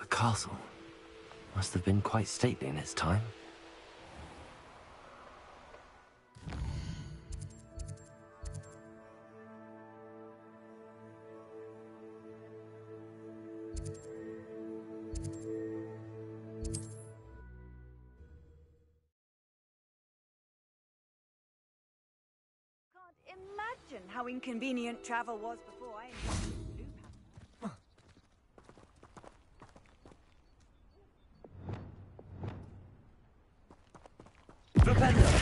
The castle must have been quite stately in its time. Can't imagine how inconvenient travel was before I invented the blue pattern.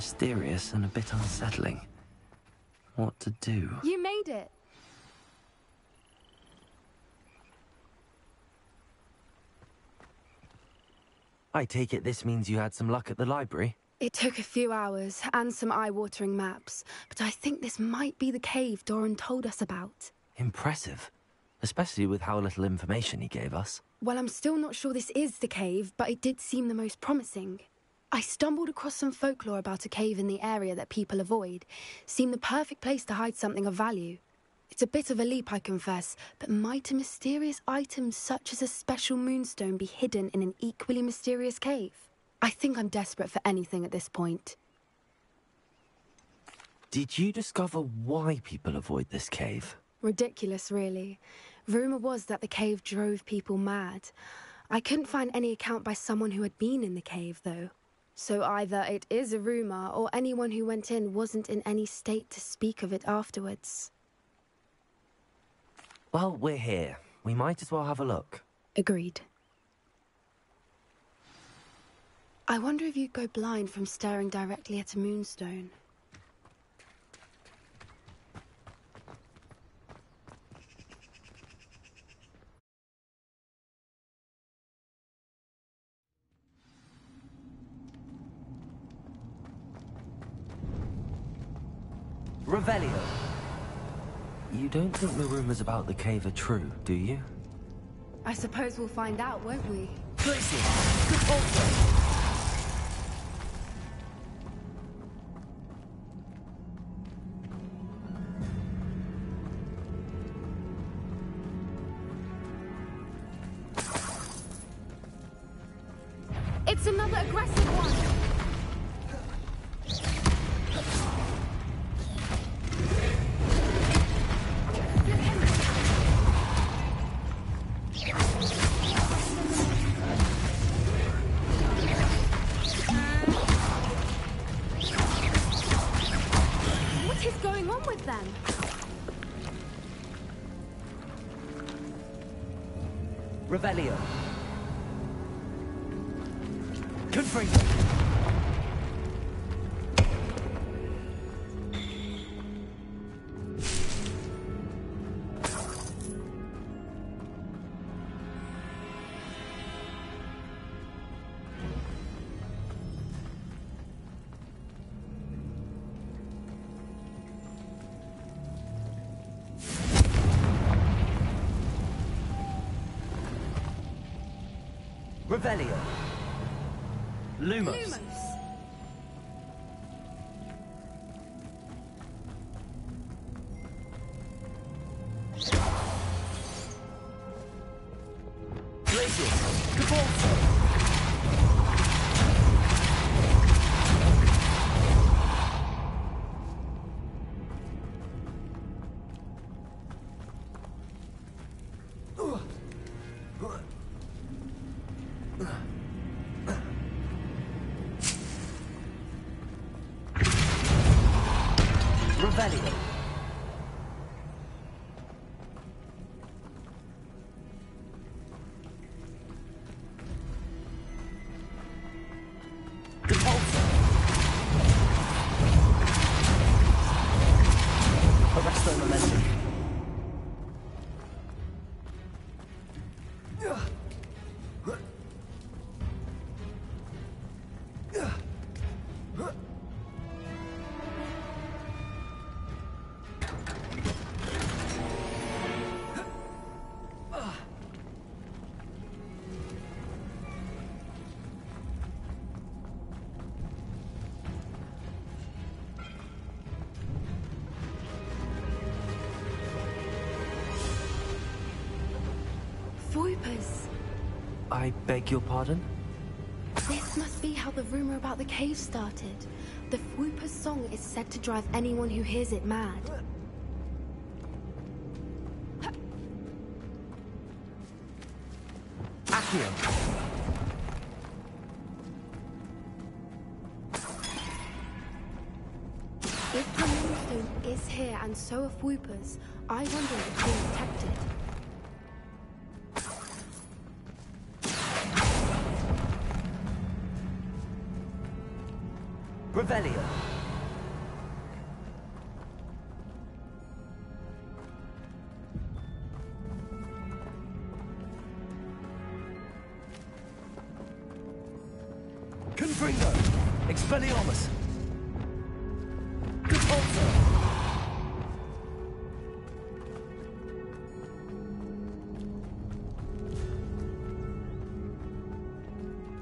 mysterious and a bit unsettling. What to do? You made it! I take it this means you had some luck at the library? It took a few hours and some eye-watering maps, but I think this might be the cave Doran told us about. Impressive. Especially with how little information he gave us. Well, I'm still not sure this is the cave, but it did seem the most promising. I stumbled across some folklore about a cave in the area that people avoid. Seemed the perfect place to hide something of value. It's a bit of a leap, I confess, but might a mysterious item such as a special moonstone be hidden in an equally mysterious cave? I think I'm desperate for anything at this point. Did you discover why people avoid this cave? Ridiculous, really. Rumour was that the cave drove people mad. I couldn't find any account by someone who had been in the cave, though. So either it is a rumour, or anyone who went in wasn't in any state to speak of it afterwards. Well, we're here. We might as well have a look. Agreed. I wonder if you'd go blind from staring directly at a moonstone. Revelio. You don't think the rumors about the cave are true, do you? I suppose we'll find out, won't we? It's another aggressive one! What is going on with them? Revelio. Confringo. Revelio. Lumos. Revelio. Arresto momentum. Voipers. I beg your pardon? This must be how the rumor about the cave started. The Whooper's song is said to drive anyone who hears it mad. Accio. If the moonstone is here and so are Whoopers, I wonder if it's being protected. Revelio. Confringo. Expelliarmus. Depulso.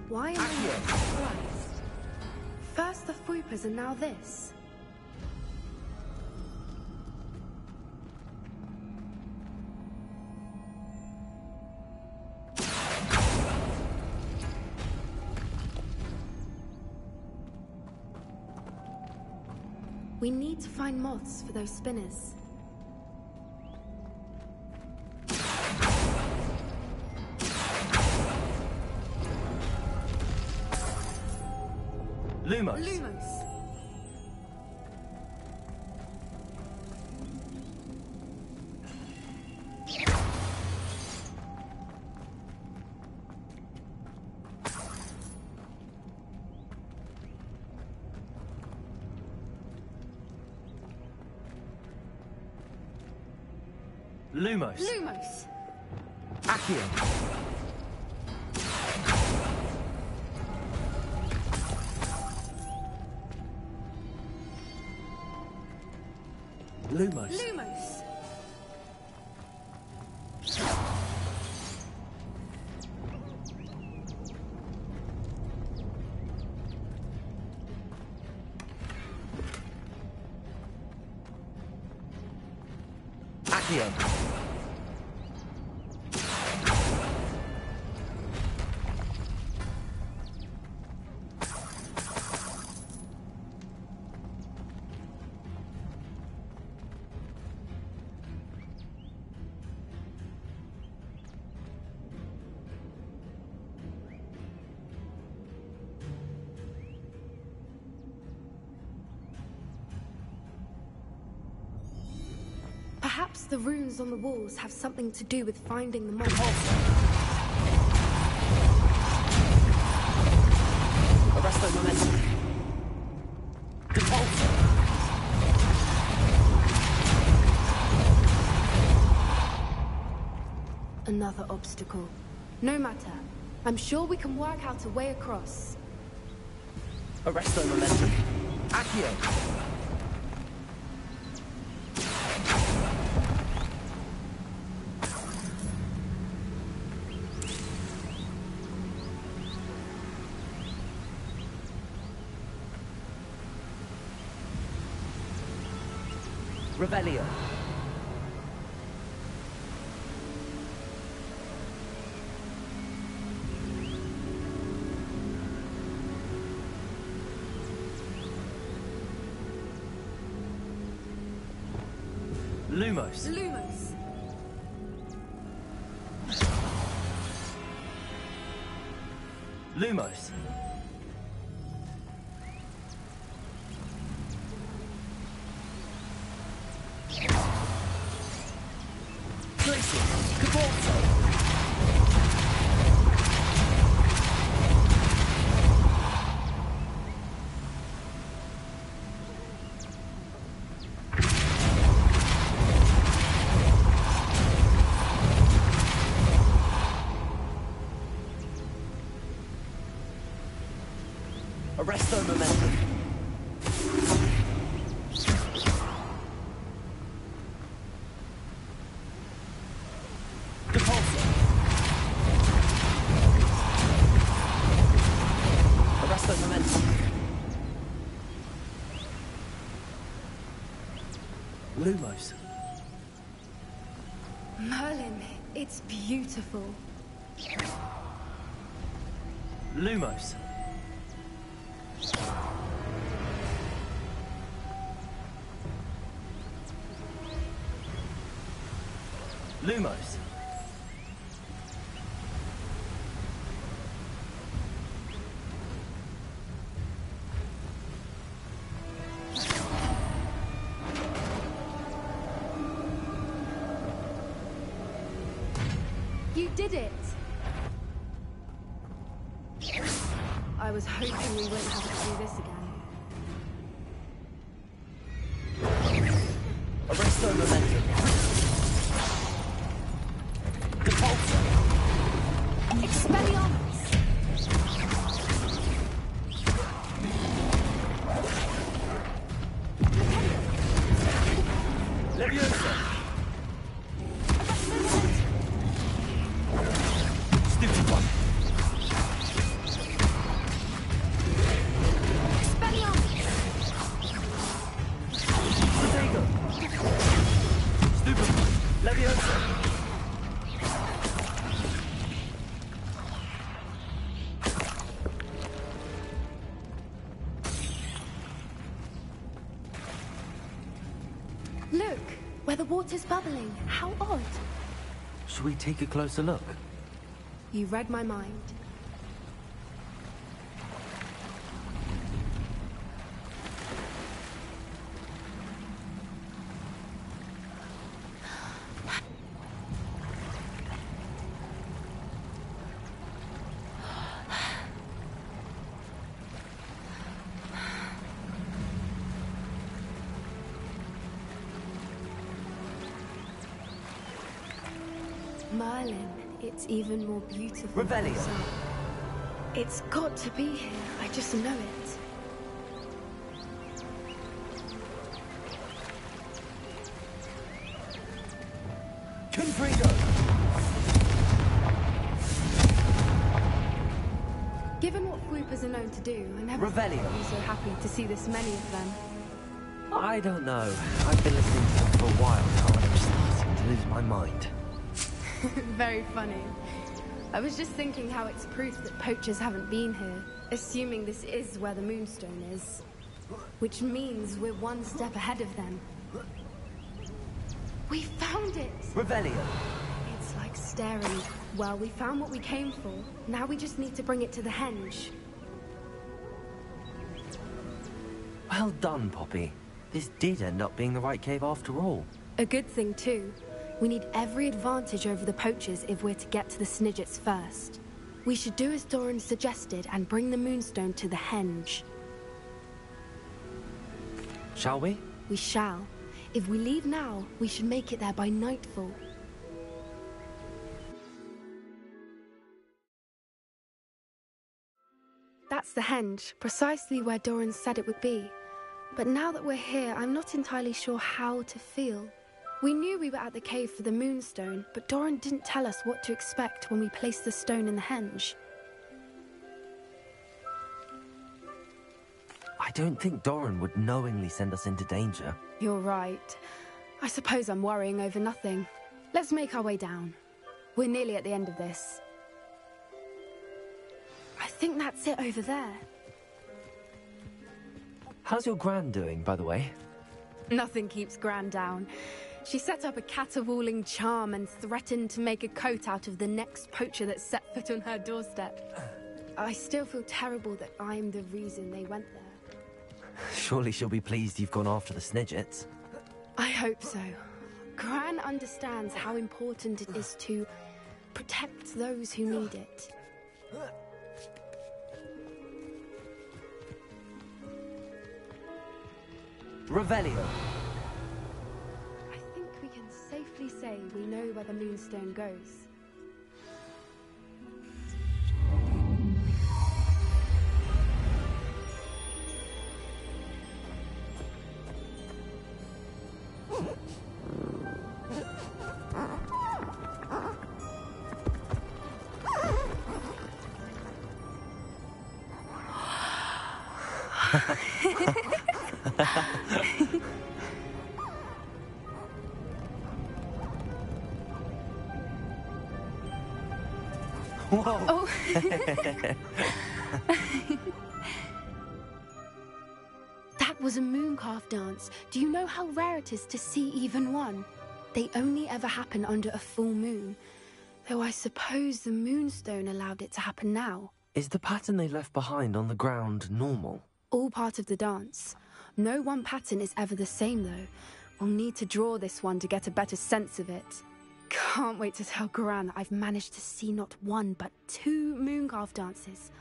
Why am I not surprised? First the Foopers and now this. We need to find moths for those spinners. Lumos. Lumos. Lumos. Lumos. Accio. Lumos. Lumos. Accio. Perhaps the runes on the walls have something to do with finding the moth. Arresto momentum. Depulso. Another obstacle. No matter. I'm sure we can work out a way across. Arresto momentum. Accio. Revelio. Lumos. Lumos. Lumos. Arresto momentum. Depulso. Arresto momentum. Lumos. Merlin, it's beautiful. Lumos. Lumos. You did it! I was hoping we wouldn't have to do this again. Look, where the water's bubbling. How odd. Should we take a closer look? You read my mind. Merlin, it's even more beautiful. Revelio. It's got to be here. I just know it. Confrido! Given what swoopers are known to do, I never thought I'd be so happy to see this many of them. I don't know. I've been listening to them for a while now, and I'm starting to lose my mind. Very funny. I was just thinking how it's proof that poachers haven't been here, assuming this is where the Moonstone is. Which means we're one step ahead of them. We found it! Revelio! It's like staring. Well, we found what we came for. Now we just need to bring it to the henge. Well done, Poppy. This did end up being the right cave after all. A good thing, too. We need every advantage over the poachers if we're to get to the Snidgets first. We should do as Doran suggested and bring the Moonstone to the henge. Shall we? We shall. If we leave now, we should make it there by nightfall. That's the henge, precisely where Doran said it would be. But now that we're here, I'm not entirely sure how to feel. We knew we were at the cave for the Moonstone, but Doran didn't tell us what to expect when we placed the stone in the henge. I don't think Doran would knowingly send us into danger. You're right. I suppose I'm worrying over nothing. Let's make our way down. We're nearly at the end of this. I think that's it over there. How's your Gran doing, by the way? Nothing keeps Gran down. She set up a caterwauling charm and threatened to make a coat out of the next poacher that set foot on her doorstep. I still feel terrible that I'm the reason they went there. Surely she'll be pleased you've gone after the Snidgets. I hope so. Gran understands how important it is to protect those who need it. Revelio. I think we can safely say we know where the Moonstone goes. Whoa. Oh. That was a mooncalf dance. Do you know how rare it is to see even one? They only ever happen under a full moon. Though I suppose the Moonstone allowed it to happen now. Is the pattern they left behind on the ground normal? All part of the dance. No one pattern is ever the same, though. We'll need to draw this one to get a better sense of it. Can't wait to tell Gran that I've managed to see not one, but 2 mooncalf dances.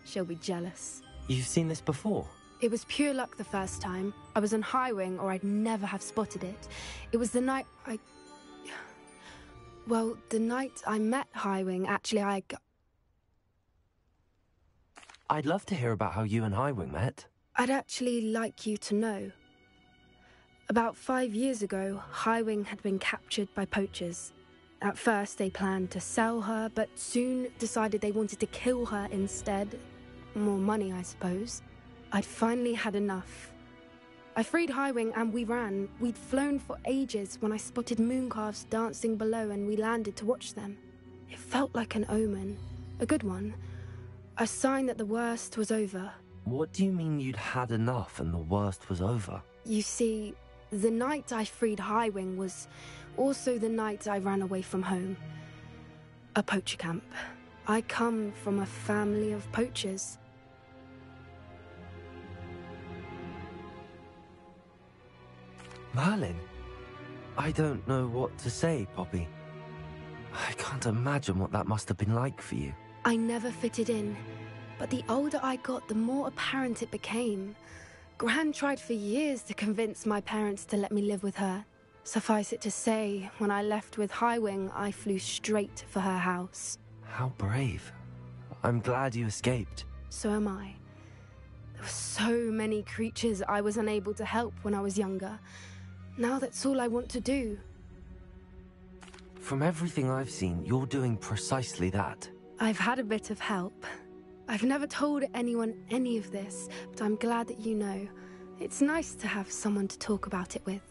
She'll be jealous. You've seen this before? It was pure luck the first time. I was on Highwing, or I'd never have spotted it. It was the night Well, the night I met Highwing, actually, I'd love to hear about how you and Highwing met. I'd actually like you to know. About 5 years ago, Highwing had been captured by poachers. At first, they planned to sell her, but soon decided they wanted to kill her instead. More money, I suppose. I'd finally had enough. I freed Highwing and we ran. We'd flown for ages when I spotted mooncalves dancing below and we landed to watch them. It felt like an omen. A good one. A sign that the worst was over. What do you mean you'd had enough and the worst was over? You see, The night I freed Highwing was also the night I ran away from home. A poacher camp. I come from a family of poachers. Merlin? I don't know what to say, Poppy. I can't imagine what that must have been like for you. I never fitted in, but the older I got, the more apparent it became. Gran tried for years to convince my parents to let me live with her. Suffice it to say, when I left with Highwing, I flew straight for her house. How brave. I'm glad you escaped. So am I. There were so many creatures I was unable to help when I was younger. Now that's all I want to do. From everything I've seen, you're doing precisely that. I've had a bit of help. I've never told anyone any of this, but I'm glad that you know. It's nice to have someone to talk about it with.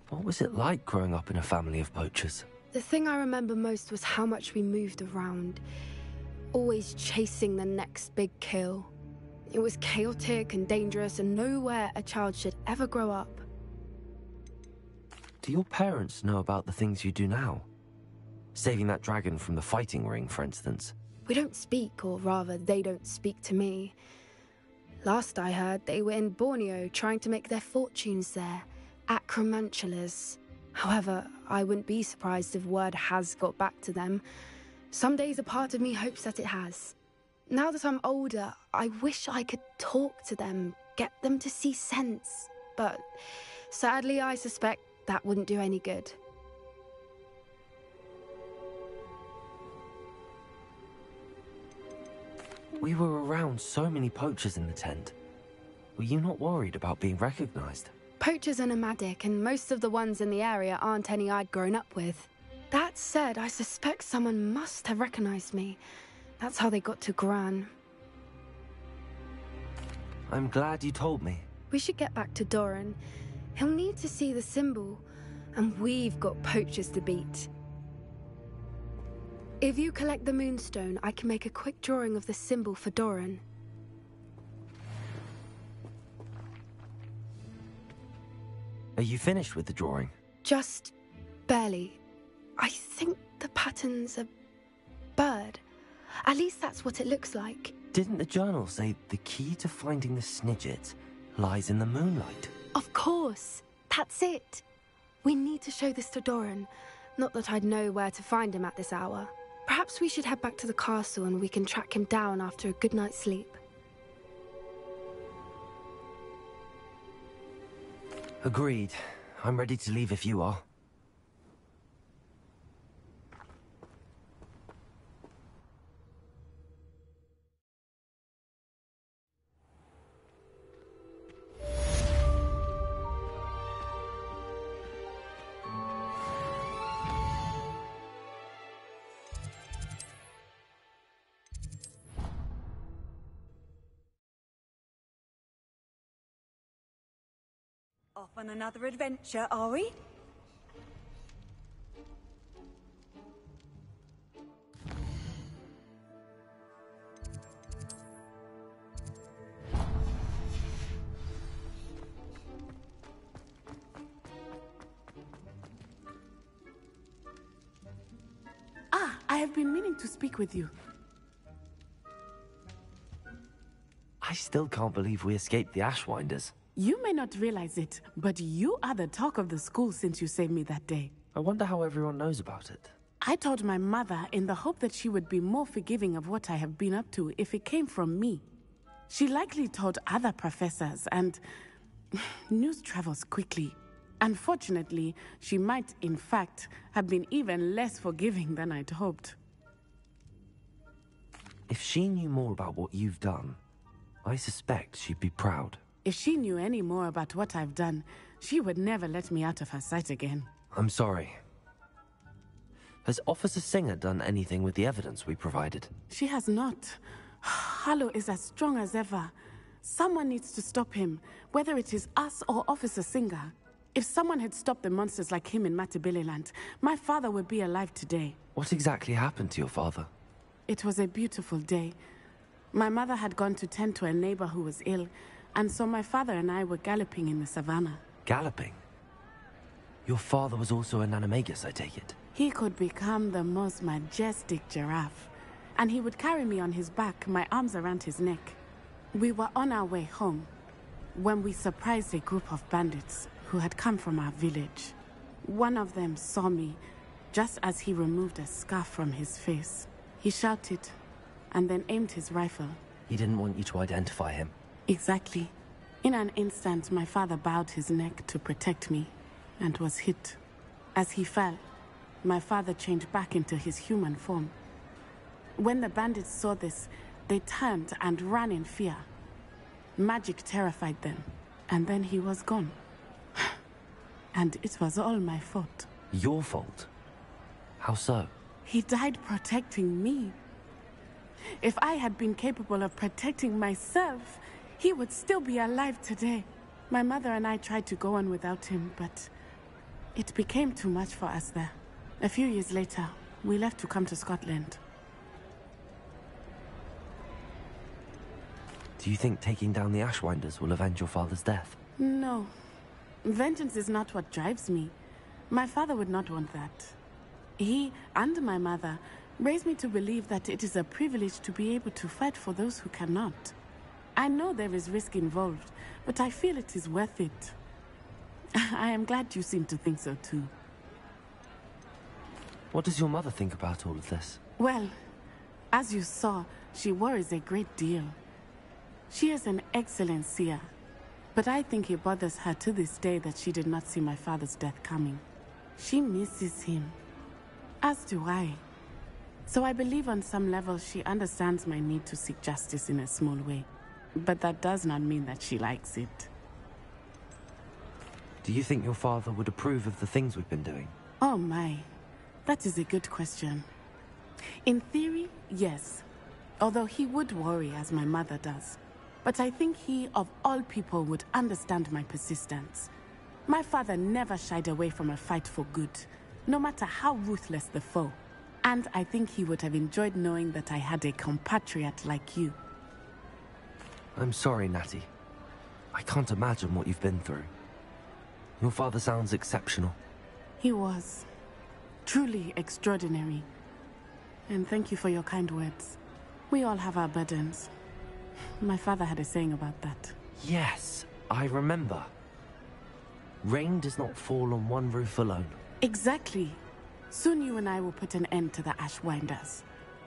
What was it like growing up in a family of poachers? The thing I remember most was how much we moved around, always chasing the next big kill. It was chaotic and dangerous, and nowhere a child should ever grow up. Do your parents know about the things you do now? Saving that dragon from the fighting ring, for instance. We don't speak, or rather, they don't speak to me. Last I heard, they were in Borneo trying to make their fortunes there, acromantulas. However, I wouldn't be surprised if word has got back to them. Some days a part of me hopes that it has. Now that I'm older, I wish I could talk to them, get them to see sense. But sadly, I suspect that wouldn't do any good. We were around so many poachers in the tent. Were you not worried about being recognized? Poachers are nomadic, and most of the ones in the area aren't any I'd grown up with. That said, I suspect someone must have recognized me. That's how they got to Gran. I'm glad you told me. We should get back to Doran. He'll need to see the symbol, and we've got poachers to beat. If you collect the moonstone, I can make a quick drawing of the symbol for Doran. Are you finished with the drawing? Just barely. I think the pattern's a bird. At least that's what it looks like. Didn't the journal say the key to finding the Snidget lies in the moonlight? Of course. That's it. We need to show this to Doran. Not that I'd know where to find him at this hour. Perhaps we should head back to the castle and we can track him down after a good night's sleep. Agreed. I'm ready to leave if you are. Off on another adventure, are we? Ah, I have been meaning to speak with you. I still can't believe we escaped the Ashwinders. You may not realize it, but you are the talk of the school since you saved me that day. I wonder how everyone knows about it. I told my mother in the hope that she would be more forgiving of what I have been up to if it came from me. She likely told other professors, and news travels quickly. Unfortunately, she might, in fact, have been even less forgiving than I'd hoped. If she knew more about what you've done, I suspect she'd be proud. If she knew any more about what I've done, she would never let me out of her sight again. I'm sorry. Has Officer Singer done anything with the evidence we provided? She has not. Harlow is as strong as ever. Someone needs to stop him, whether it is us or Officer Singer. If someone had stopped the monsters like him in Matabeleland, my father would be alive today. What exactly happened to your father? It was a beautiful day. My mother had gone to tend to a neighbor who was ill, And so my father and I were galloping in the savannah. Galloping? Your father was also an animagus, I take it? He could become the most majestic giraffe. And he would carry me on his back, my arms around his neck. We were on our way home when we surprised a group of bandits who had come from our village. One of them saw me just as he removed a scarf from his face. He shouted and then aimed his rifle. He didn't want you to identify him. Exactly. In an instant, my father bowed his neck to protect me and was hit. As he fell, my father changed back into his human form. When the bandits saw this, they turned and ran in fear. Magic terrified them, and then he was gone. And it was all my fault. Your fault? How so? He died protecting me. If I had been capable of protecting myself, he would still be alive today. My mother and I tried to go on without him, but it became too much for us there. A few years later, we left to come to Scotland. Do you think taking down the Ashwinders will avenge your father's death? No. Vengeance is not what drives me. My father would not want that. He and my mother raised me to believe that it is a privilege to be able to fight for those who cannot. I know there is risk involved, but I feel it is worth it. I am glad you seem to think so too. What does your mother think about all of this? Well, as you saw, she worries a great deal. She is an excellent seer, but I think it bothers her to this day that she did not see my father's death coming. She misses him, as do I. So I believe on some level she understands my need to seek justice in a small way. But that does not mean that she likes it. Do you think your father would approve of the things we've been doing? Oh my, that is a good question. In theory, yes. Although he would worry as my mother does. But I think he, of all people, would understand my persistence. My father never shied away from a fight for good, no matter how ruthless the foe. And I think he would have enjoyed knowing that I had a compatriot like you. I'm sorry, Natty. I can't imagine what you've been through. Your father sounds exceptional. He was. Truly extraordinary. And thank you for your kind words. We all have our burdens. My father had a saying about that. Yes, I remember. Rain does not fall on one roof alone. Exactly. Soon you and I will put an end to the Ashwinders.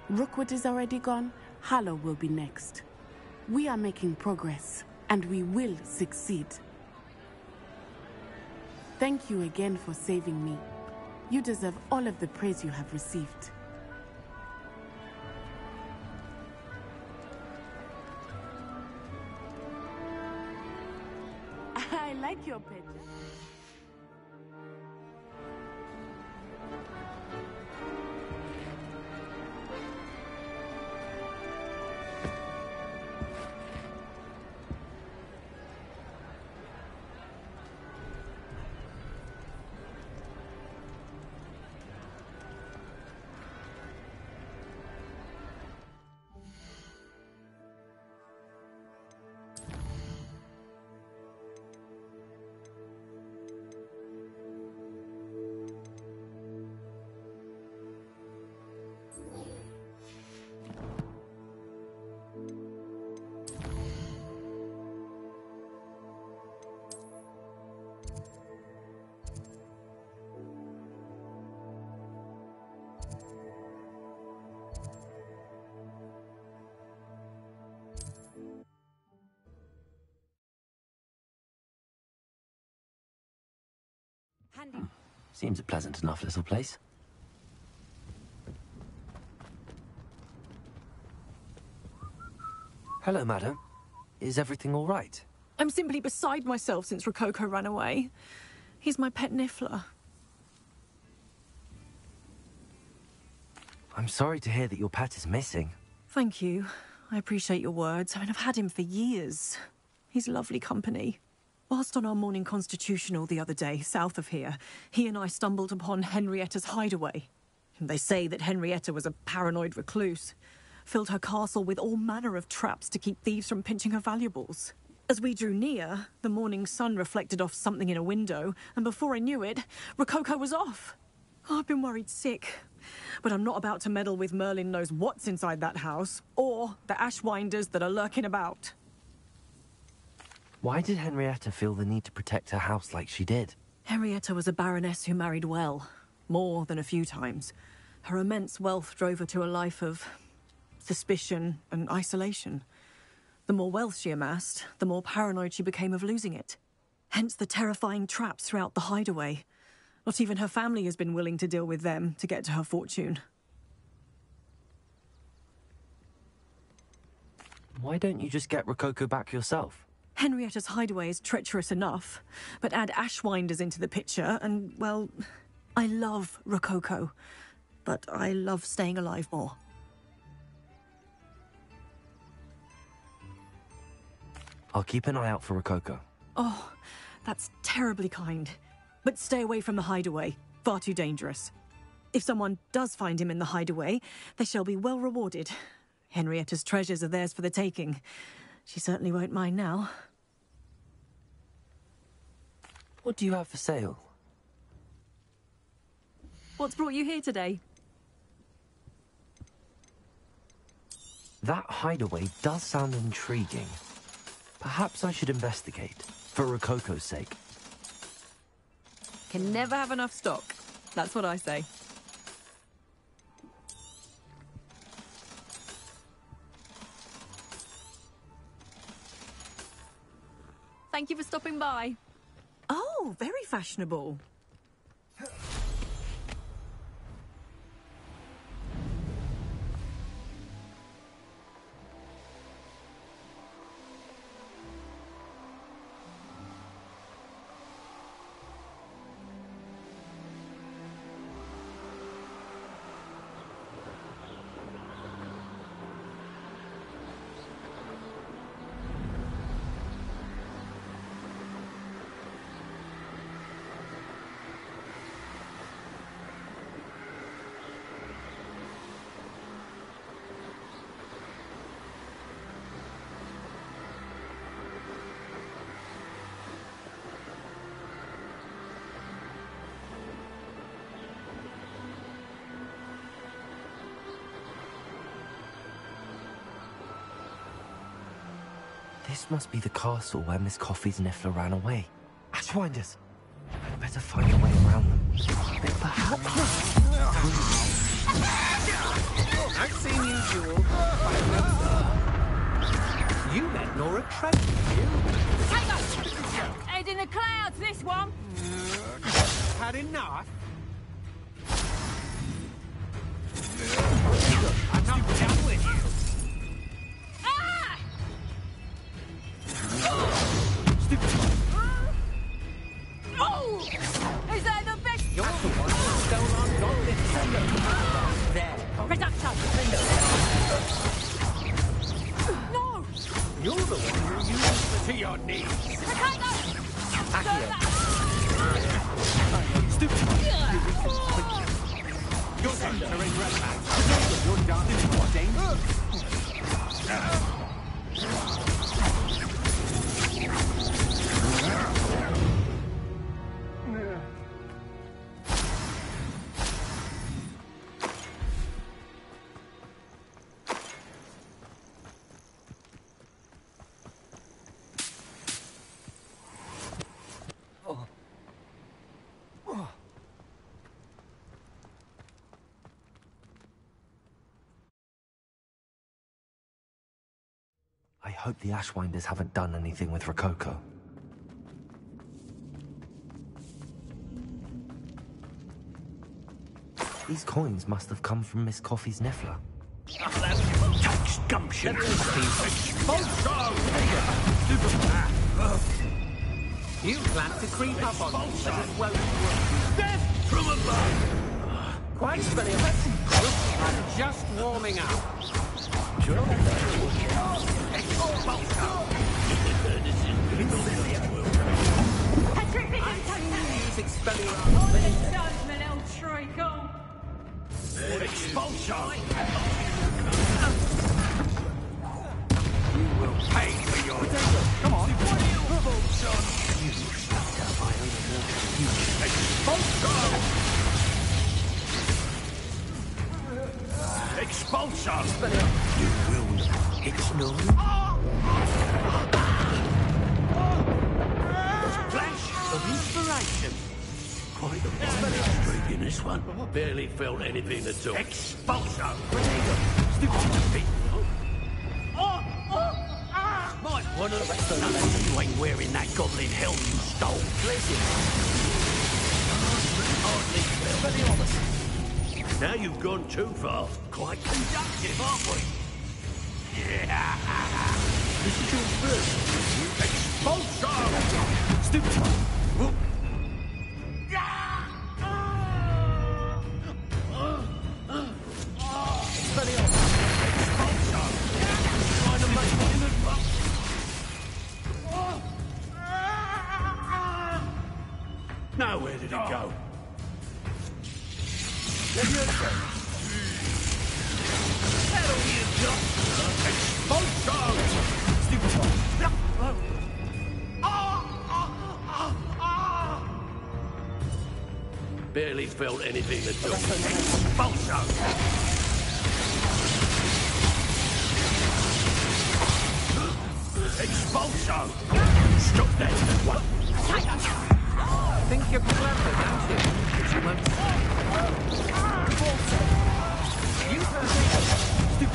Rookwood is already gone. Harlow will be next. We are making progress, and we will succeed. Thank you again for saving me. You deserve all of the praise you have received. I like your pet. Handy. Seems a pleasant enough little place. Hello, madam. Is everything all right? I'm simply beside myself since Rococo ran away. He's my pet Niffler. I'm sorry to hear that your pet is missing. Thank you. I appreciate your words. I mean, I've had him for years. He's lovely company. Whilst on our morning constitutional the other day, south of here, he and I stumbled upon Henrietta's hideaway. They say that Henrietta was a paranoid recluse. Filled her castle with all manner of traps to keep thieves from pinching her valuables. As we drew near, the morning sun reflected off something in a window, and before I knew it, Rococo was off. I've been worried sick. But I'm not about to meddle with Merlin knows what's inside that house, or the Ashwinders that are lurking about. Why did Henrietta feel the need to protect her house like she did? Henrietta was a baroness who married well, more than a few times. Her immense wealth drove her to a life of suspicion and isolation. The more wealth she amassed, the more paranoid she became of losing it. Hence the terrifying traps throughout the hideaway. Not even her family has been willing to deal with them to get to her fortune. Why don't you just get Rococo back yourself? Henrietta's hideaway is treacherous enough, but add Ashwinders into the picture and, well, I love Rococo, but I love staying alive more. I'll keep an eye out for Rococo. Oh, that's terribly kind. But stay away from the hideaway. Far too dangerous. If someone does find him in the hideaway, they shall be well rewarded. Henrietta's treasures are theirs for the taking. She certainly won't mind now. What do you have for sale? What's brought you here today? That hideaway does sound intriguing. Perhaps I should investigate, for Rococo's sake. Can never have enough stock. That's what I say. Thank you for stopping by. Oh, very fashionable. This must be the castle where Miss Coffee's Niffler ran away. Ashwinders! I'd better find a way around them. But perhaps... I've seen you duel. You met Nora Trent, you? Head in the clouds, this one. Had enough? I'm not done with you. Oh! Is that the best? You're the one who stole our golden treasure. There. Reduction! No! You're the one who uses it to your knees. Potato! Stupid. You reach us quickly. Your entering red match. You're done. What danger? I hope the Ashwinders haven't done anything with Rococo. These coins must have come from Miss Coffee's Niffler. Touch gumption. You plan to creep up on me, but as well as work. Death from above! Quite familiar. I'm just warming up. You will pay for your... Come on. No. Flash of inspiration. Quite a streak in this one. Barely felt anything at all. Expulso! Stupid. Might want to you ain't wearing that goblin helm you stole. Hardly honest. Now you've gone too far. Quite conductive, aren't we? Yeah. This is your first. Expulso! Stupid. Now where did it go? That'll be a jump. Barely felt anything at all. Expulso! Expulso! Stop that! What? Think you're clever, don't you? But you won't say. You heard me.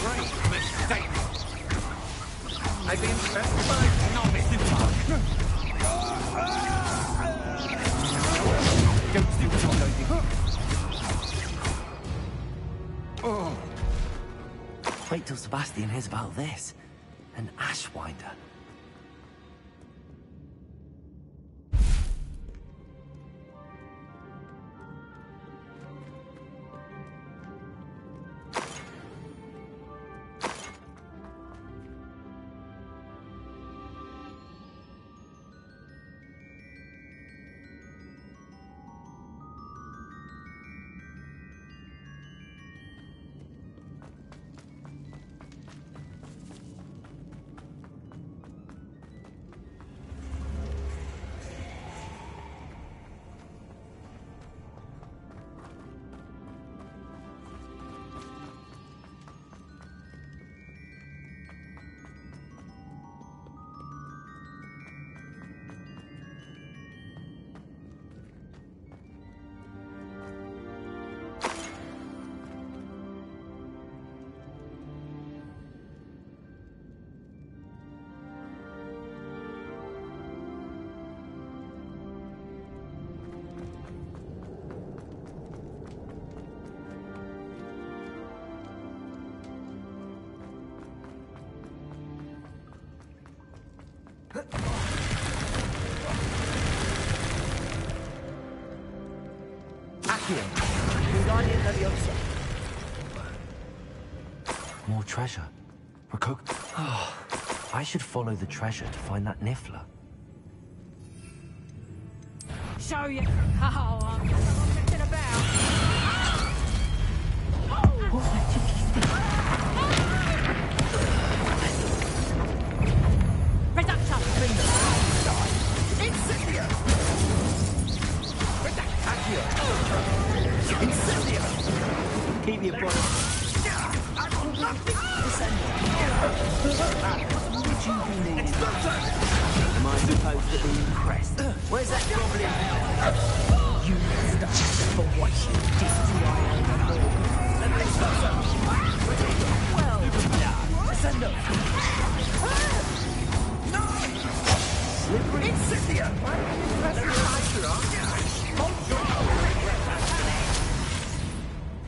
Great mistake. I'd be impressed by novice. Don't stupid, oh. Wait till Sebastian hears about this. An Ashwinder. More treasure. Oh, I should follow the treasure to find that Niffler. Show you how I'm messing about. Reduction! Incendio! Incendio! Keep your body. Am I supposed to be impressed? Where's that goblin? You messed up for what you did to our well done. Send up. No! Slippery. Incendio!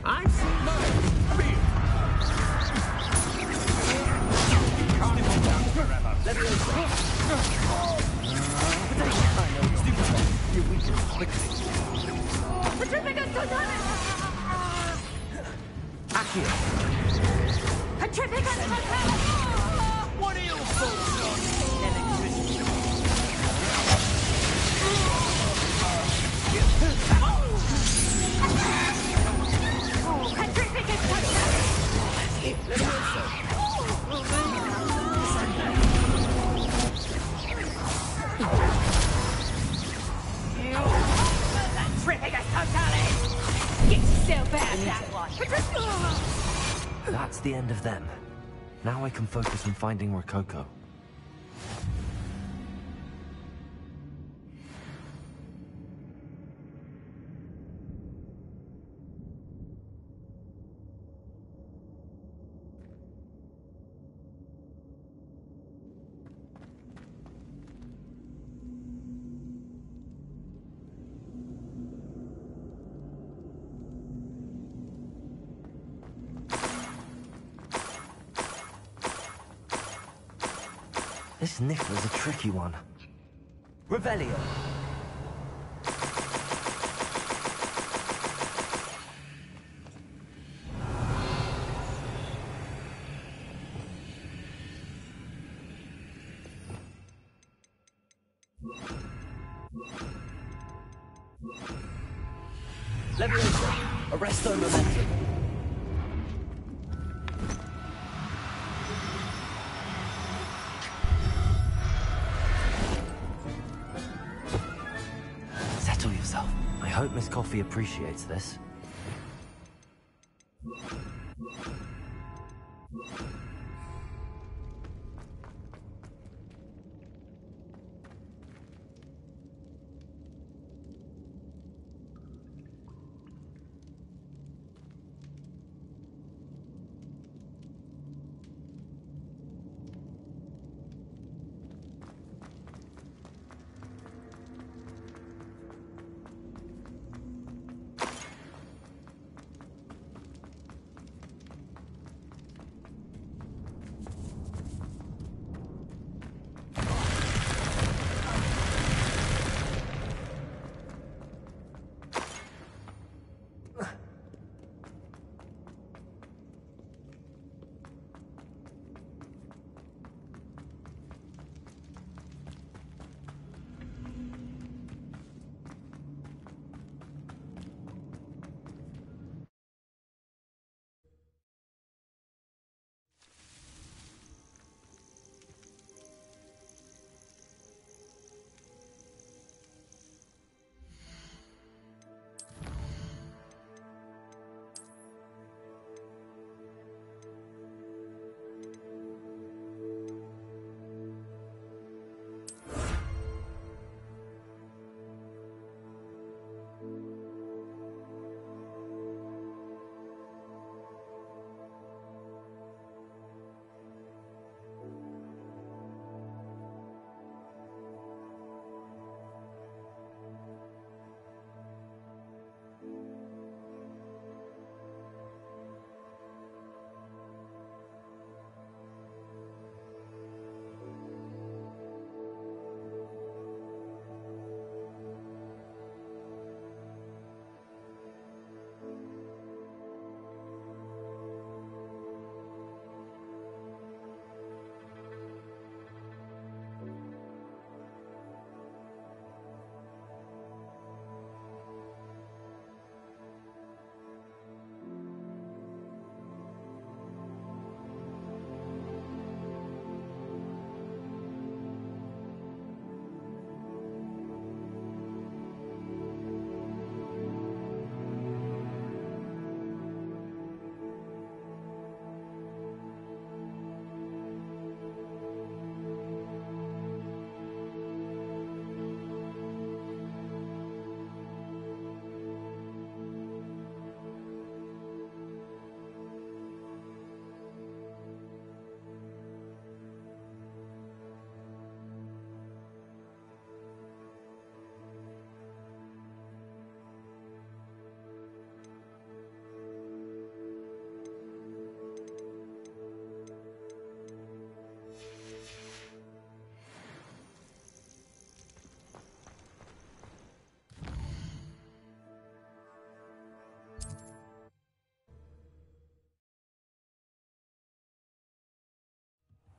I've seen mine. Let me You're weak quickly. Petrificus totalis! Accio. Petrificus totalis! What are your thoughts on electricity? Petrificus totalis! Let me Petrificus totalis! Get yourself out of that one! That's the end of them. Now I can focus on finding Rococo. This Niffler's a tricky one. Revelio. Leviosa. Arresto momentum. Settle yourself. I hope Miss Coffee appreciates this.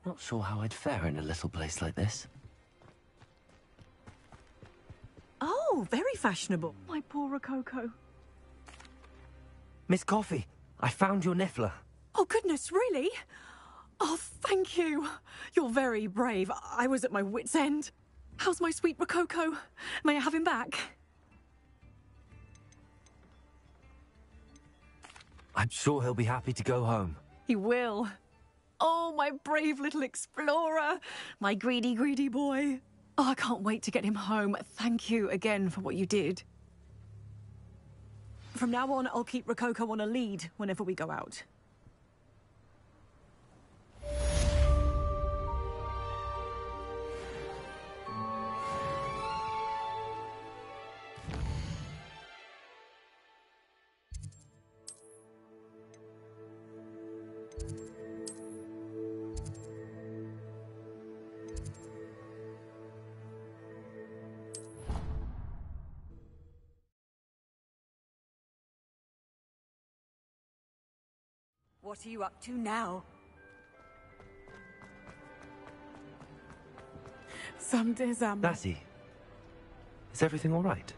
Not sure how I'd fare in a little place like this. Oh, very fashionable. My poor Rococo. Miss Coffee, I found your Niffler. Oh, goodness, really? Oh, thank you. You're very brave. I was at my wit's end. How's my sweet Rococo? May I have him back? I'm sure he'll be happy to go home. He will. Oh, my brave little explorer. My greedy, greedy boy. Oh, I can't wait to get him home. Thank you again for what you did. From now on, I'll keep Rococo on a lead whenever we go out. What are you up to now? Some days I'm... Natty, is everything all right?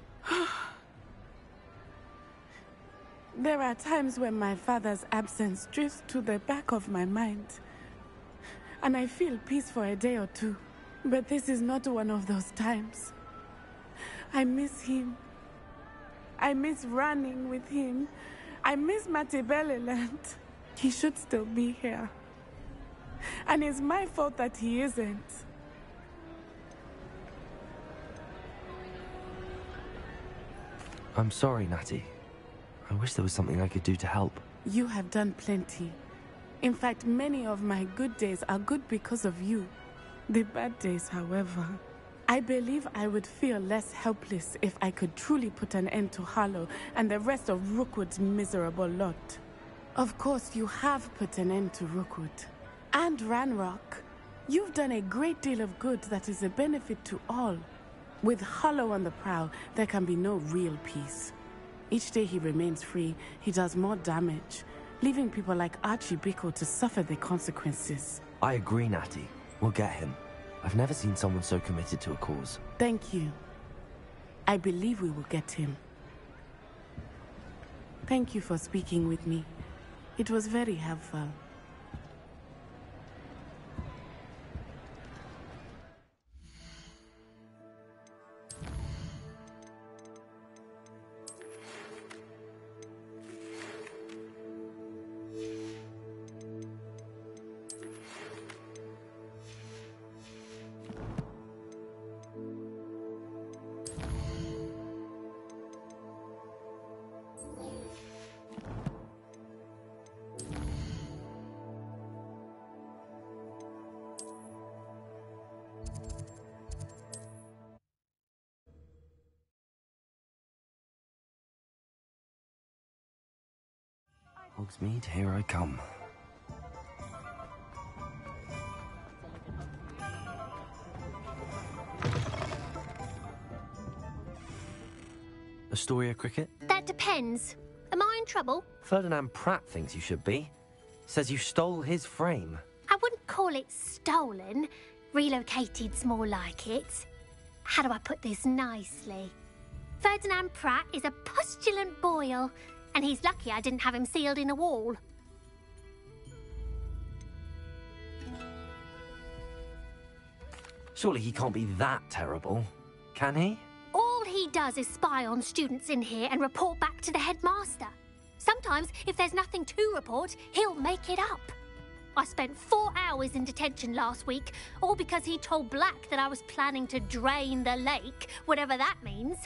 There are times when my father's absence drifts to the back of my mind. And I feel peace for a day or two. But this is not one of those times. I miss him. I miss running with him. I miss Matibeleland. He should still be here. And it's my fault that he isn't. I'm sorry, Natty. I wish there was something I could do to help. You have done plenty. In fact, many of my good days are good because of you. The bad days, however, I believe I would feel less helpless if I could truly put an end to Harlow and the rest of Rookwood's miserable lot. Of course, you have put an end to Rookwood. And Ranrock. You've done a great deal of good that is a benefit to all. With Harlow on the prowl, there can be no real peace. Each day he remains free, he does more damage, leaving people like Archie Bickle to suffer the consequences. I agree, Natty. We'll get him. I've never seen someone so committed to a cause. Thank you. I believe we will get him. Thank you for speaking with me. It was very helpful. Hogsmeade, here I come. Astoria Cricket? That depends. Am I in trouble? Ferdinand Pratt thinks you should be. Says you stole his frame. I wouldn't call it stolen. Relocated's more like it. How do I put this nicely? Ferdinand Pratt is a postulant boil, and he's lucky I didn't have him sealed in a wall. Surely he can't be that terrible, can he? All he does is spy on students in here and report back to the headmaster. Sometimes, if there's nothing to report, he'll make it up. I spent 4 hours in detention last week, all because he told Black that I was planning to drain the lake, whatever that means.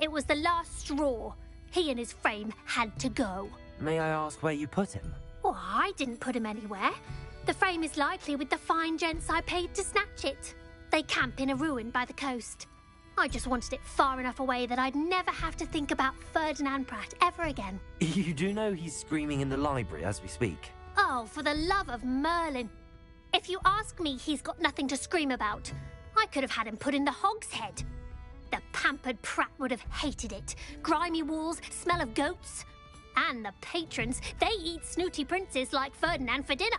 It was the last straw. He and his frame had to go. May I ask where you put him? Well, I didn't put him anywhere. The frame is likely with the fine gents I paid to snatch it. They camp in a ruin by the coast. I just wanted it far enough away that I'd never have to think about Ferdinand Pratt ever again. You do know he's screaming in the library as we speak. Oh, for the love of Merlin. If you ask me, he's got nothing to scream about. I could have had him put in the Hogshead. The pampered Pratt would have hated it. Grimy walls, smell of goats. And the patrons, they eat snooty princes like Ferdinand for dinner.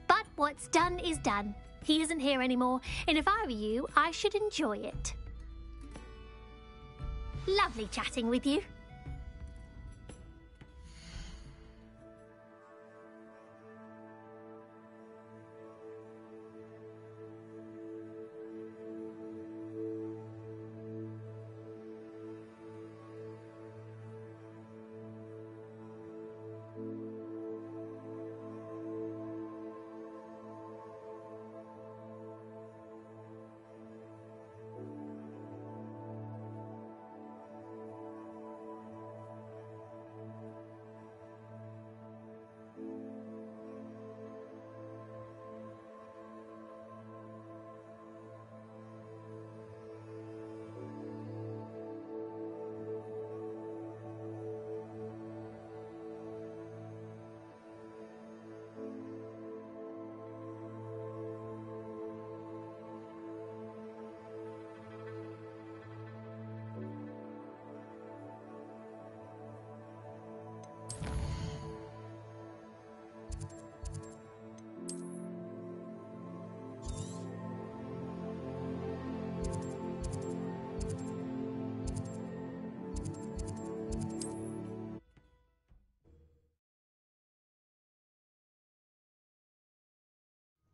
But what's done is done. He isn't here anymore, and if I were you, I should enjoy it. Lovely chatting with you.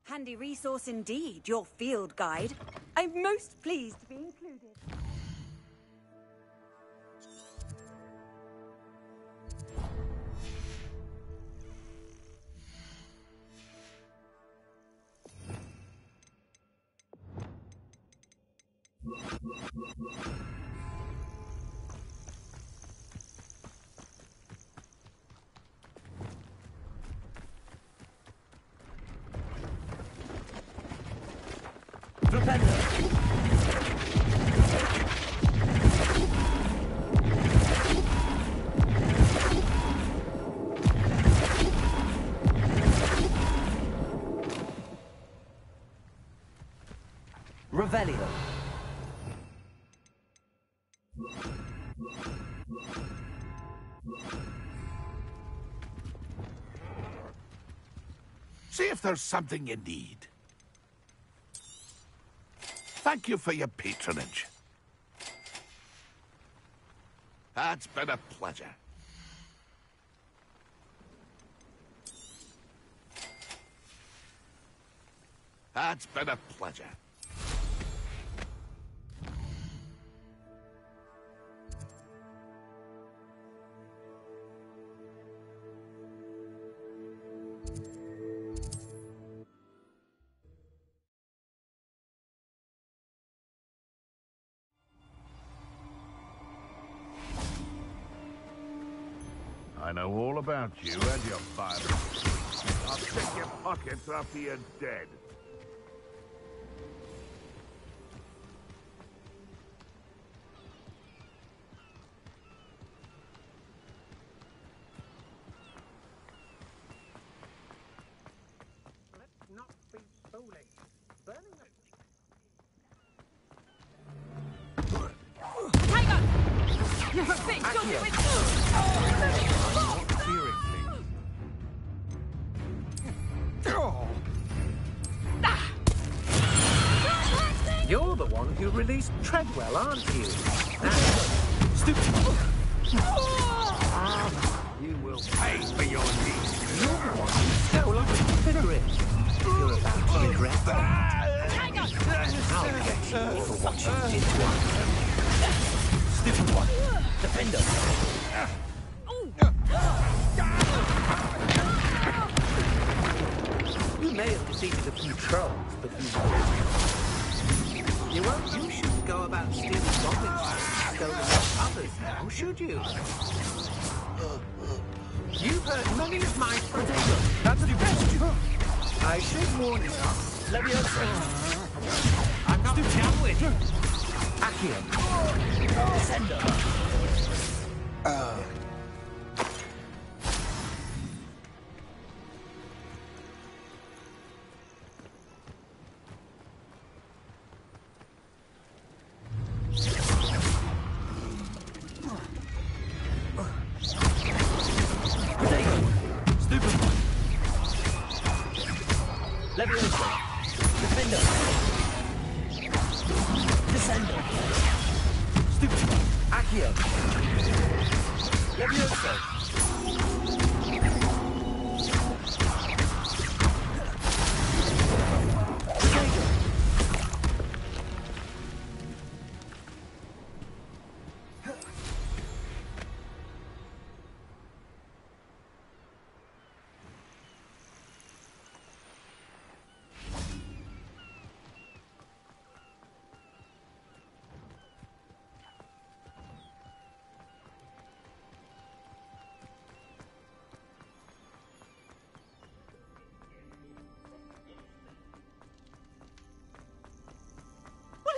Handy resource indeed, your field guide. I'm most pleased to be included. Revelio. See if there's something you need. Thank you for your patronage. It's been a pleasure. It's been a pleasure. I know all about you and your violence. I'll check your pockets after you're dead. Let's not be foolish. Burning the... Tiger! You think you'll do it too? You're the one who released Treadwell, aren't you? Stupid. You will pay for your deeds. You're the one who stole a confederate. You're about to regret that. I'll get you for what you did to us. Stupid one. Defend us. You may have defeated a few trolls, but you won't. You shouldn't go about stealing goblins and stolen others now, should you? You've heard many of my threats. That's the best. I should warn you. Leviosa. I'm not down with you. Accio. Descender.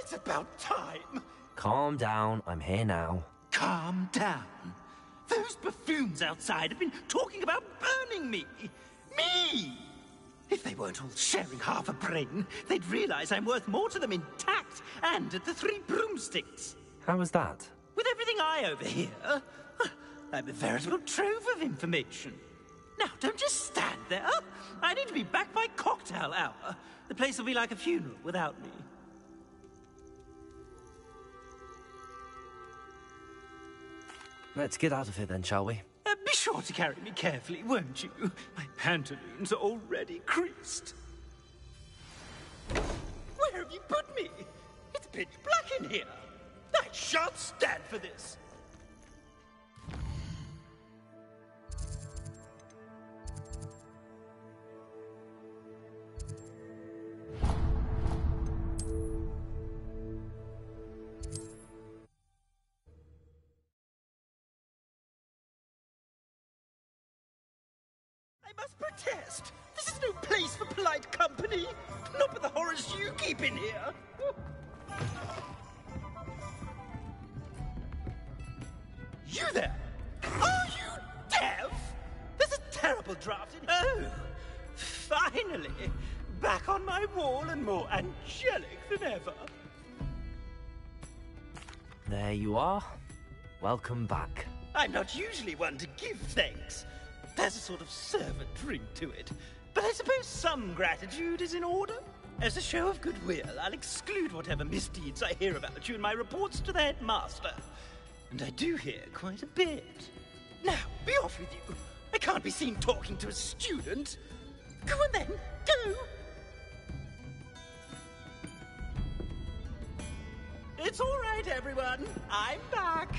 It's about time. Calm down, I'm here now. Calm down. Those buffoons outside have been talking about burning me. Me! If they weren't all sharing half a brain, they'd realize I'm worth more to them intact and at the Three Broomsticks. How was that? With everything I overhear, I'm a veritable trove of information. Now, don't just stand there. I need to be back by cocktail hour. The place will be like a funeral without me. Let's get out of here then, shall we? Be sure to carry me carefully, won't you? My pantaloons are already creased. Where have you put me? It's pitch black in here. I shan't stand for this. I must protest. This is no place for polite company. Not with the horrors you keep in here. You there? Are you deaf? There's a terrible draft in... Oh, finally. Back on my wall and more angelic than ever. There you are. Welcome back. I'm not usually one to give thanks. There's a sort of servant ring to it. But I suppose some gratitude is in order. As a show of goodwill, I'll exclude whatever misdeeds I hear about you in my reports to the headmaster. And I do hear quite a bit. Now, be off with you. I can't be seen talking to a student. Go on then, go! It's all right, everyone. I'm back.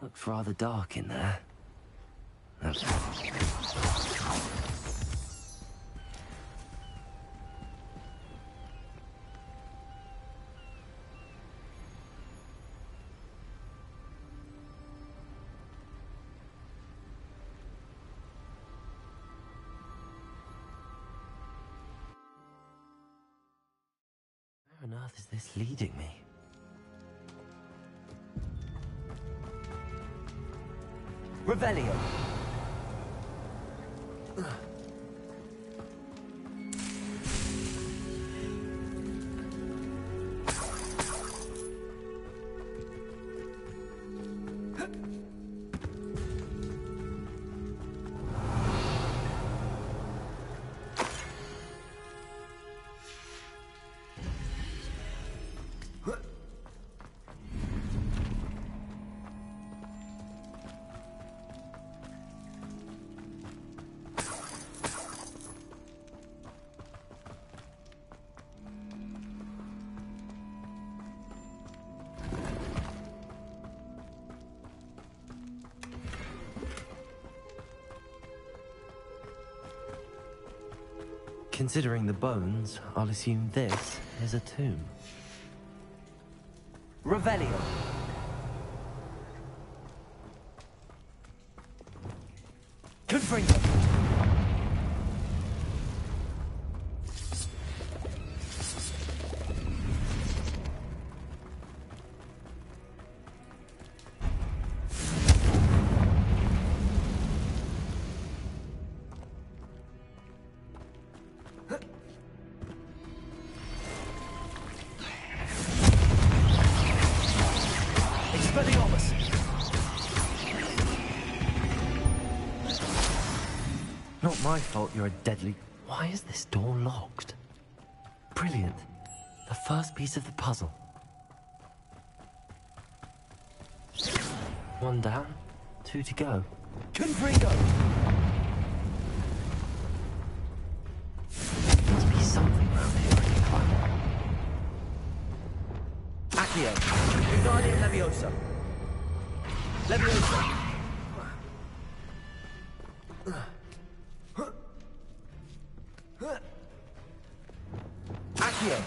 Looks rather dark in there. That's... Where on earth is this leading me? Revelio. Considering the bones, I'll assume this is a tomb. Revelio. Confringo. my fault you're a deadly... Why is this door locked? Brilliant. The first piece of the puzzle. One down, 2 to go. Confringo! Must be something around here I can climb on. Accio. Guardian Leviosa. Leviosa. Accio.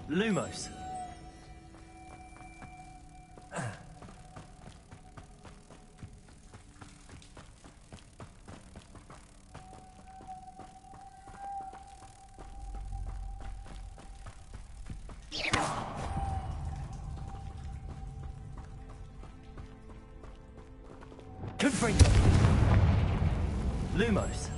Lumos. Confringo. Lumos.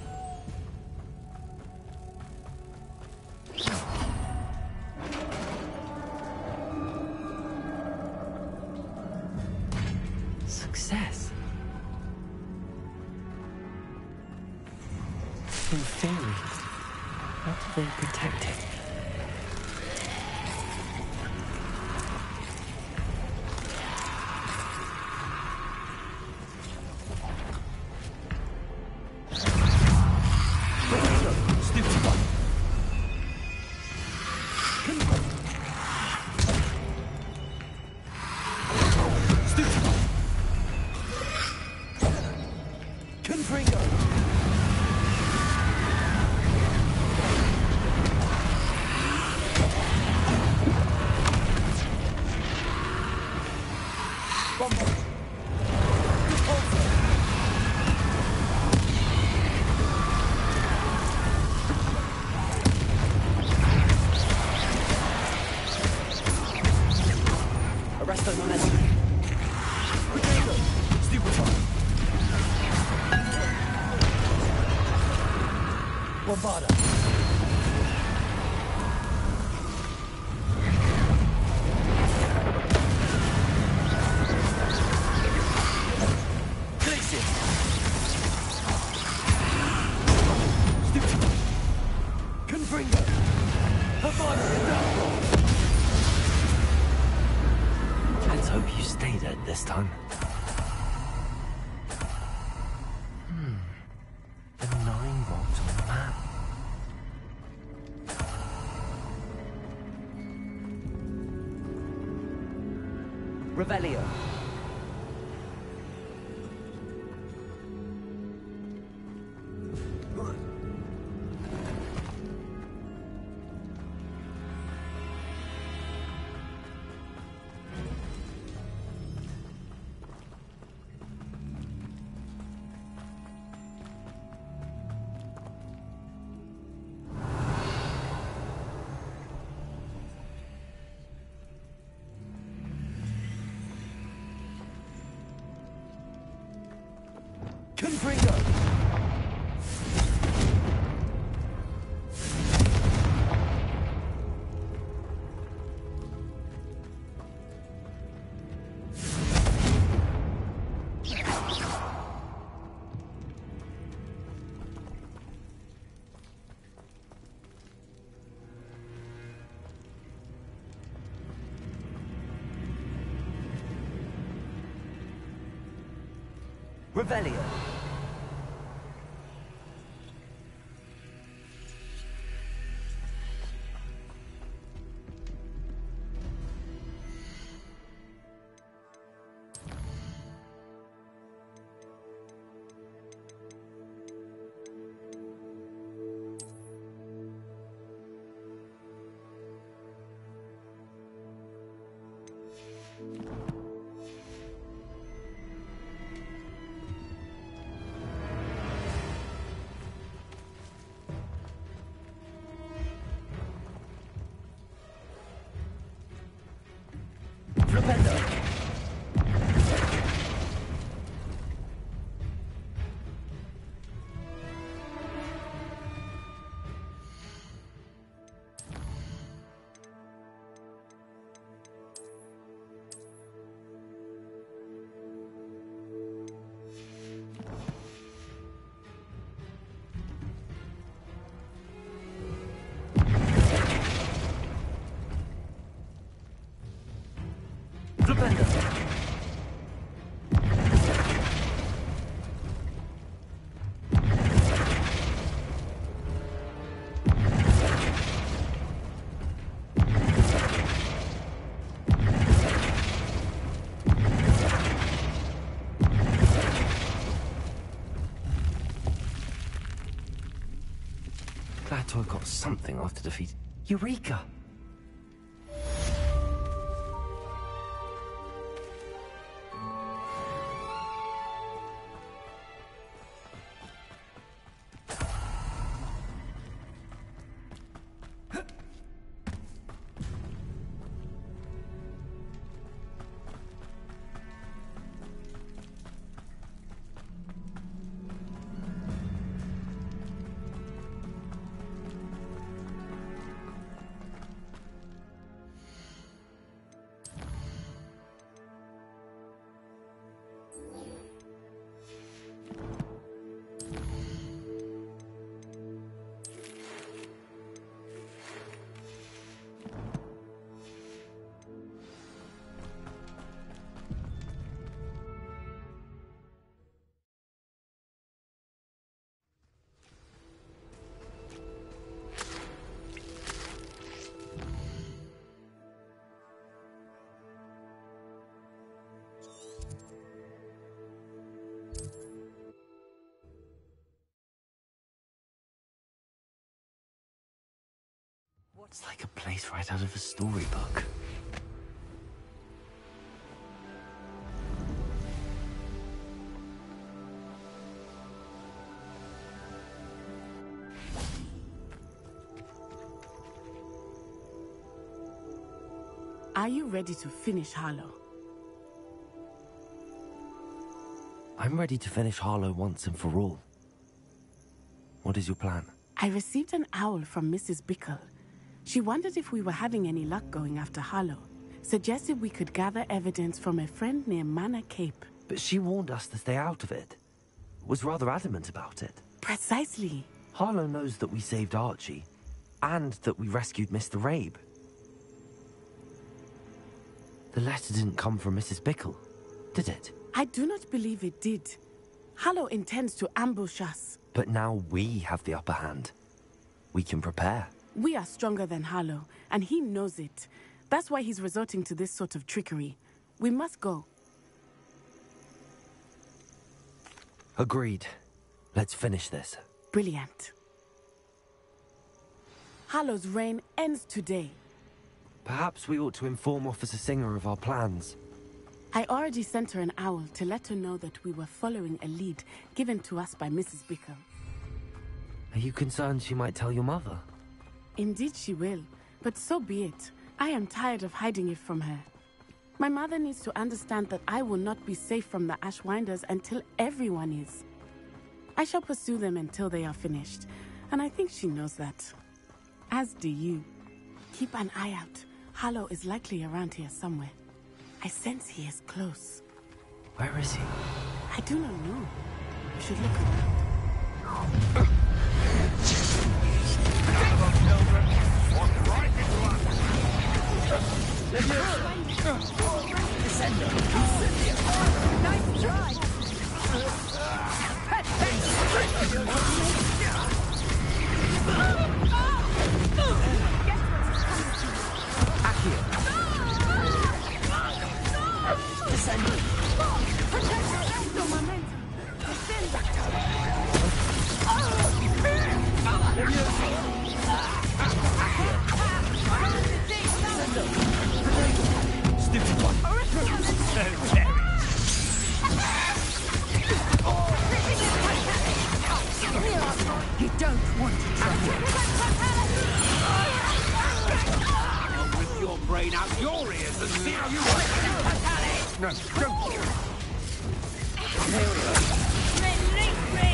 Success. In theory, how do they protect it? Let's hope you stay dead this time. The 9 rocks on the map. Revelio. Confringo! Revelio. Glad to have got something after defeat. Eureka! It's like a place right out of a storybook. Are you ready to finish Harlow? I'm ready to finish Harlow once and for all. What is your plan? I received an owl from Mrs. Bickle. She wondered if we were having any luck going after Harlow. Suggested we could gather evidence from a friend near Manor Cape. But she warned us to stay out of it. Was rather adamant about it. Precisely. Harlow knows that we saved Archie, and that we rescued Mr. Rabe. The letter didn't come from Mrs. Bickle, did it? I do not believe it did. Harlow intends to ambush us. But now we have the upper hand. We can prepare. We are stronger than Harlow, and he knows it. That's why he's resorting to this sort of trickery. We must go. Agreed. Let's finish this. Brilliant. Harlow's reign ends today. Perhaps we ought to inform Officer Singer of our plans. I already sent her an owl to let her know that we were following a lead given to us by Mrs. Bickle. Are you concerned she might tell your mother? Indeed she will, but so be it. I am tired of hiding it from her. My mother needs to understand that I will not be safe from the Ashwinders until everyone is. I shall pursue them until they are finished, and I think she knows that. As do you. Keep an eye out. Harlow is likely around here somewhere. I sense he is close. Where is he? I do not know. We should look around. Nice try. Stupid one. You don't want to try. I'll rip your brain out your ears and see how you work. No, don't. Release me!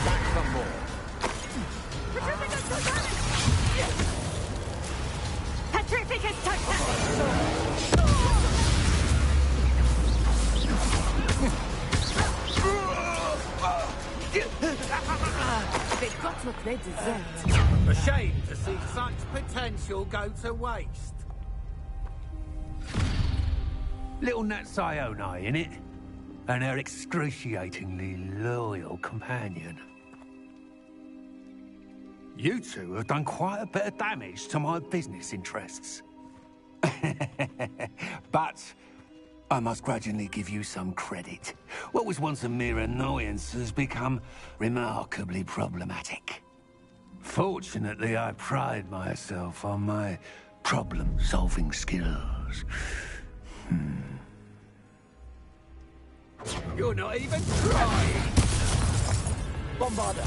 Back for more. Petrificus Totalis! They got what they deserved. A shame to see such potential go to waste. Little Nat Sione, innit? And her excruciatingly loyal companion. You two have done quite a bit of damage to my business interests. But I must grudgingly give you some credit. What was once a mere annoyance has become remarkably problematic. Fortunately, I pride myself on my problem-solving skills. You're not even trying! Bombarder!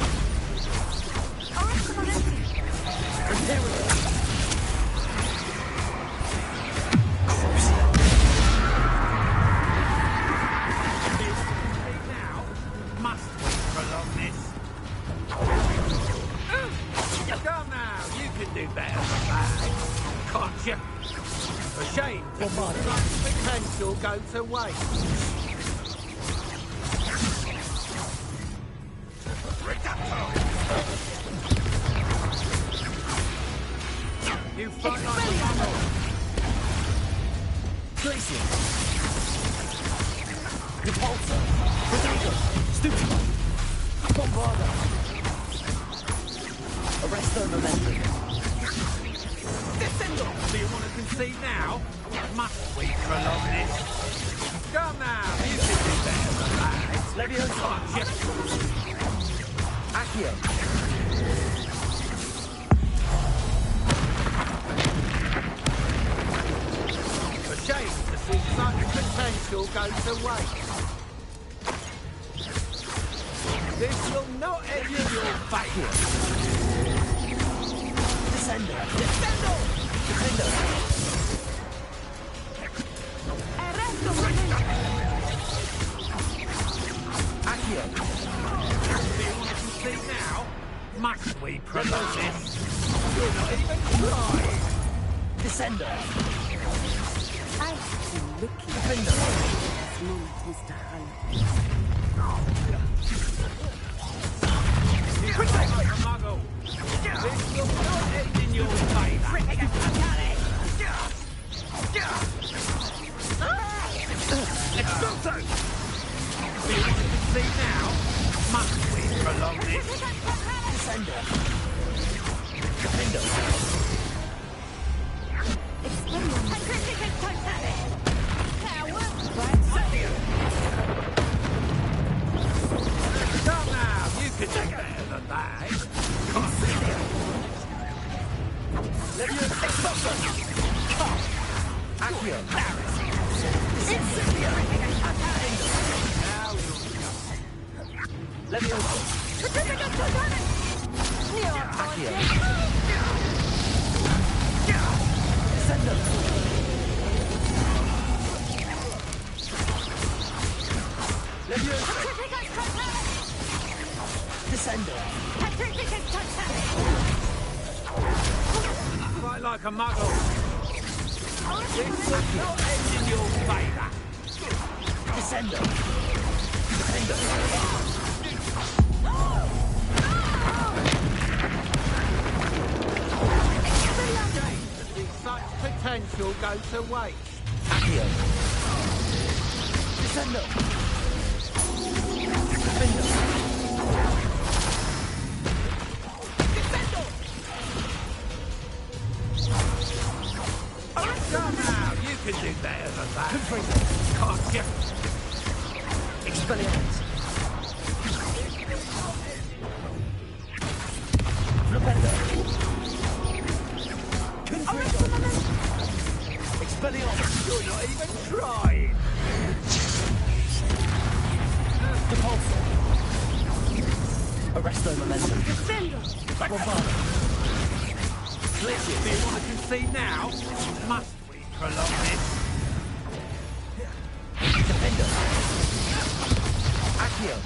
Come now, you can do better than that, can't you? A shame to let such potential go to waste. You fight like a bubble. Glacier! Repulsor! Potato! Stupid! Bombarder! Arresto momentum. Descendo! Do you want to concede now? Must we prolong this? Come now, you can do better than that. Leviosa! Accio! A shame to see such potential go to waste. This will not end in your fate. Descendo! Descendo! Descendo! Accio! Do you want to concede now? Must we prolong this? You're not even trying. Descendo! I've been looking Defender! for this moment, Mr. Hunt. Quick like a muggle. This will not end in your favour. Expulso! Do you want to concede now? Must we prolong this? Descendo! Defender! Come now, you can do better than that. Leviosa! Expulso! Accio! Incendio! Leviosa! Accio! Descendo! Leviosa! Descendo! Fight like a muggle. This will not end in your favour. Descendo! Defendo! Such potential go to waste. Accio! Descendo! Defendo! Come now, you can do better than that. Confringo! Can't you? Expelliarmus! Flipendo! Confringo! Expelliarmus! You're not even trying. Repulsor! Arresto momentum! Bombarder! Glacier! Do you want to concede now? Must we prolong this? Defender! Accio!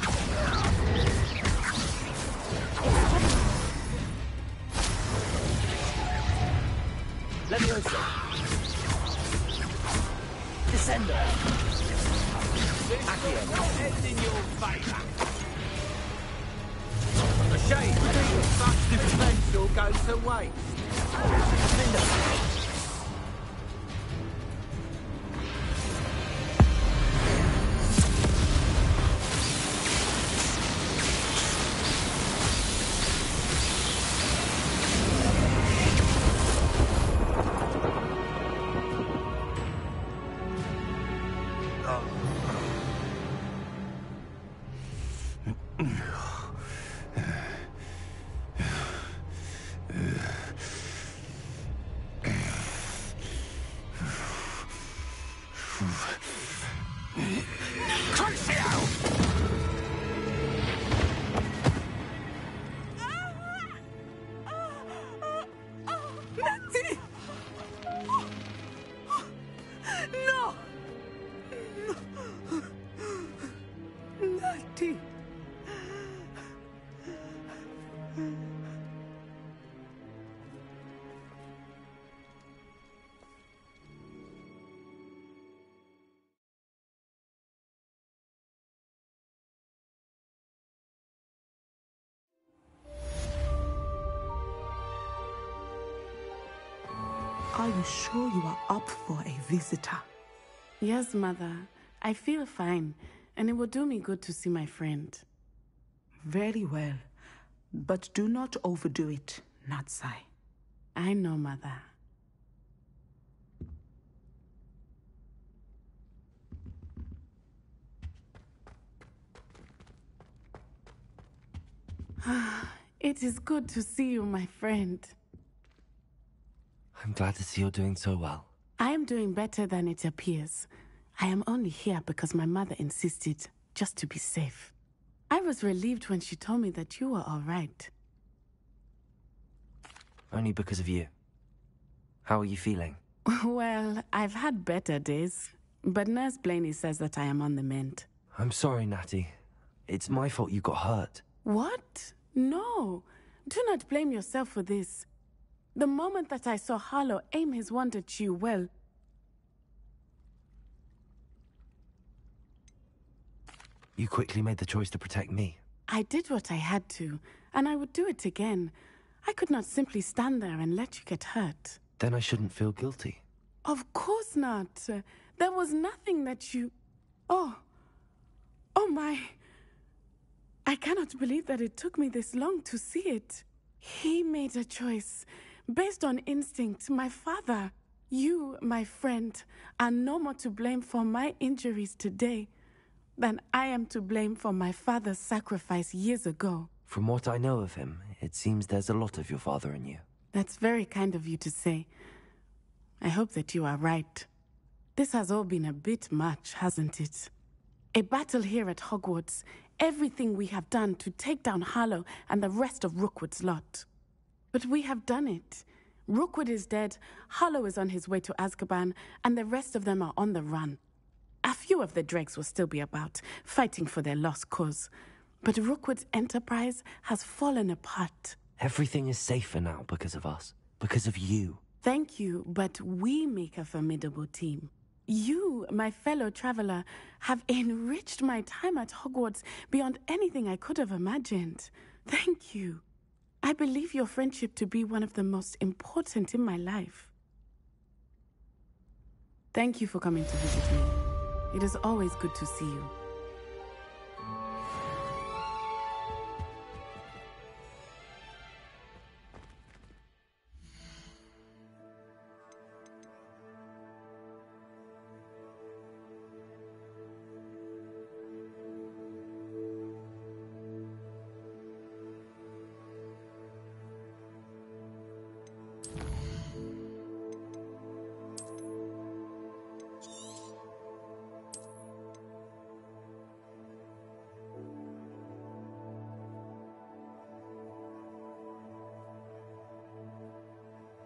Leviosa! Descendo! Accio! Not end in your favour. A shame to see such potential go to waste. Defender! Natty! No! Natty! Are you sure you are up for a visitor? Yes, Mother. I feel fine, and it will do me good to see my friend. Very well. But do not overdo it, Natsai. I know, Mother. It is good to see you, my friend. I'm glad to see you're doing so well. I am doing better than it appears. I am only here because my mother insisted, just to be safe. I was relieved when she told me that you were all right. Only because of you. How are you feeling? Well, I've had better days, but Nurse Blaney says that I am on the mend. I'm sorry, Natty. It's my fault you got hurt. What? No. Do not blame yourself for this. The moment that I saw Harlow aim his wand at you, well... You quickly made the choice to protect me. I did what I had to, and I would do it again. I could not simply stand there and let you get hurt. Then I shouldn't feel guilty. Of course not. There was nothing that you... Oh my... I cannot believe that it took me this long to see it. He made a choice. Based on instinct, my father, you, my friend, are no more to blame for my injuries today than I am to blame for my father's sacrifice years ago. From what I know of him, it seems there's a lot of your father in you. That's very kind of you to say. I hope that you are right. This has all been a bit much, hasn't it? A battle here at Hogwarts, everything we have done to take down Harlow and the rest of Rookwood's lot. But we have done it. Rookwood is dead, Harlow is on his way to Azkaban, and the rest of them are on the run. A few of the dregs will still be about, fighting for their lost cause. But Rookwood's enterprise has fallen apart. Everything is safer now because of us. Because of you. Thank you, but we make a formidable team. You, my fellow traveler, have enriched my time at Hogwarts beyond anything I could have imagined. Thank you. I believe your friendship to be one of the most important in my life. Thank you for coming to visit me. It is always good to see you.